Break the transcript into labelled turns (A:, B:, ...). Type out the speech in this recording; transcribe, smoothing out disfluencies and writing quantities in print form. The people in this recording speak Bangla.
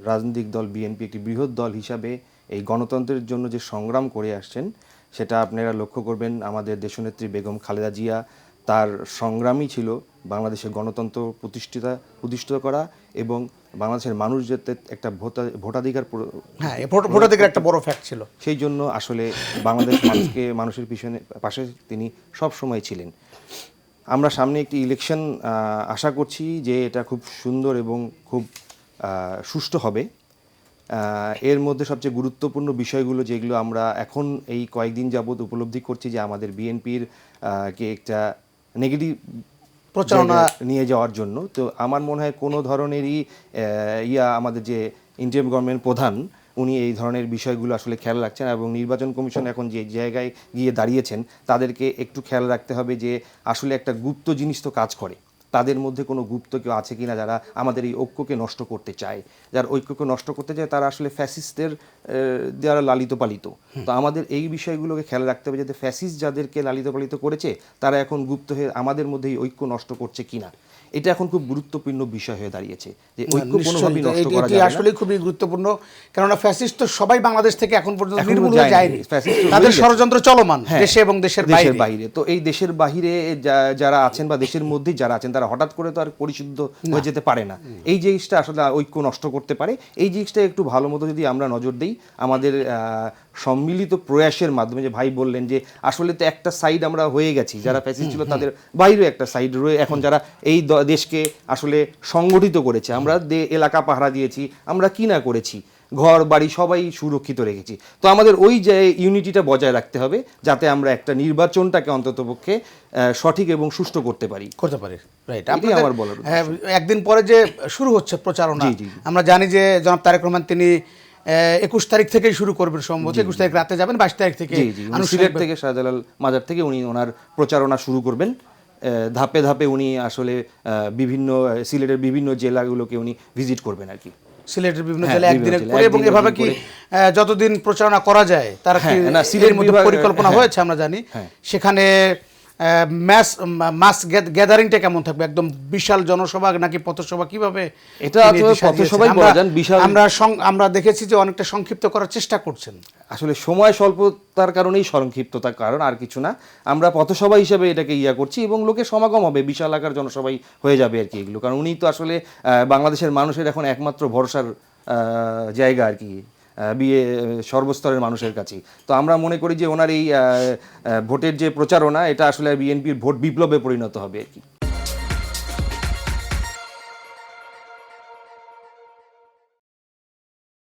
A: রাজনৈতিক দল বিএনপি একটি বৃহৎ দল হিসাবে এই গণতন্ত্রের জন্য যে সংগ্রাম করে আসছেন সেটা আপনারা লক্ষ্য করবেন। আমাদের দেশনেত্রী বেগম খালেদা জিয়া তার সংগ্রামই ছিল বাংলাদেশের গণতন্ত্র প্রতিষ্ঠিত করা এবং বাংলাদেশের মানুষ যাতে একটা ভোটাধিকার,
B: হ্যাঁ, ভোটাধিকার একটা বড় ফ্যাক্ট ছিল।
A: সেই জন্য আসলে বাংলাদেশ মানুষের পাশে তিনি সব সময় ছিলেন। আমরা সামনে একটি ইলেকশন আশা করছি যে এটা খুব সুন্দর এবং খুব সুষ্ঠু হবে। এর মধ্যে সবচেয়ে গুরুত্বপূর্ণ বিষয়গুলো যেগুলো আমরা এখন এই কয়েকদিন যাবৎ উপলব্ধি করছি যে আমাদের বিএনপির কে একটা নেগেটিভ প্রচারণা নিয়ে যাওয়ার জন্য, তো আমার মনে হয় কোনো ধরনেরই আমাদের যে ইন্টারিম গভর্নমেন্ট প্রধান উনি এই ধরনের বিষয়গুলো আসলে খেয়াল রাখছেন এবং নির্বাচন কমিশন এখন যে জায়গায় গিয়ে দাঁড়িয়েছেন তাদেরকে একটু খেয়াল রাখতে হবে যে আসলে একটা গুপ্ত জিনিস তো কাজ করে, তাদের মধ্যে কোনো গুপ্ত কেউ আছে কিনা যারা আমাদের এই ঐক্যকে নষ্ট করতে চায়। যারা ঐক্যকে নষ্ট করতে চায় তারা আসলে ফ্যাসিস্টদের দ্বারা লালিত পালিত। তো আমাদের এই বিষয়গুলোকে খেয়াল রাখতে হবে যাতে ফ্যাসিস্ট যাদেরকে লালিত পালিত করেছে তারা এখন গুপ্ত হয়ে আমাদের মধ্যে এই ঐক্য নষ্ট করছে কিনা, এটা এখন খুব গুরুত্বপূর্ণ বিষয় হয়ে দাঁড়িয়েছে যে ঐক্য কোনোভাবেই নষ্ট করা যাবে না।
B: আসলে খুবই গুরুত্বপূর্ণ, কেননা ফ্যাসিস্ট তো সবাই বাংলাদেশ থেকে এখন পর্যন্ত নির্মূল হয়ে যায়নি, তাদের ষড়যন্ত্র চলমান দেশে এবং দেশের বাইরে।
A: তো এই দেশের বাইরে যারা আছেন বা দেশের মধ্যেই যারা আছেন তারা হঠাৎ করে তো আর পরিশুদ্ধ হয়ে যেতে পারে না। এই জিনিসটা আসলে ঐক্য নষ্ট করতে পারে। এই জিনিসটা একটু ভালো মতো যদি আমরা নজর দিই, আমাদের সম্মিলিত প্রয়াসের মাধ্যমে, যে ভাই বললেন যে আসলে তো একটা সাইড আমরা হয়ে গেছি, যারা ফ্যাসিস্ট ছিল তাদের বাইরেও একটা সাইড রয়ে এখন যারা এই দেশকে আসলে সংগঠিত করেছে, আমরা এলাকা পাহারা দিয়েছি, আমরা কি না করেছি, ঘর বাড়ি সবাই সুরক্ষিত রেখেছি। তো আমাদের ওই যে ইউনিটিটা বজায় রাখতে হবে যাতে আমরা একটা নির্বাচনটাকে অন্ততপক্ষে সঠিক এবং সুষ্ঠু করতে পারি।
B: রাইট, এটাই আমার বলার। একদিন পরে যে শুরু হচ্ছে প্রচারণা, আমরা জানি যে জনাব তারেক রহমান তিনি 21 তারিখ থেকেই শুরু করবেন, সম্ভবত 21 তারিখ রাতে যাবেন, 22 তারিখ থেকে
A: সিলেট থেকে শাহজালাল মাজার থেকে উনি ওনার প্রচারণা শুরু করবেন। ধাপে ধাপে উনি আসলে বিভিন্ন সিলেটের বিভিন্ন জেলাগুলোকে উনি ভিজিট করবেন আর কি।
B: সিলেটের বিভিন্ন জেলা একদিনের করে, এবং এভাবে কি যতদিন প্রচারণা করা যায় তার কি সিলেটের মধ্যে পরিকল্পনা হয়েছে আমরা জানি। সেখানে মাস গ্যাদারিংটা কেমন থাকবে? একদম বিশাল জনসভা নাকি পথসভা, কিভাবে?
A: এটা পথসভাই বলা যান। বিশাল
B: আমরা দেখেছি যে অনেকটা সংক্ষিপ্ত করার চেষ্টা করছেন।
A: আসলে সময় স্বল্পতার কারণেই সংক্ষিপ্ততার কারণ, আর কিছু না। আমরা পথসভা হিসেবে এটাকে করছি এবং লোকের সমাগম হবে, বিশাল আকার জনসভাই হয়ে যাবে আর কি এগুলো। কারণ উনি তো আসলে বাংলাদেশের মানুষের এখন একমাত্র ভরসার জায়গা আর কি, সর্বস্তরের মানুষের কাছে। তো আমরা মনে করি যে ওনার এই ভোটের যে প্রচারণা এটা আসলে বিএনপির ভোট বিপ্লবে পরিণত হবে আর কি।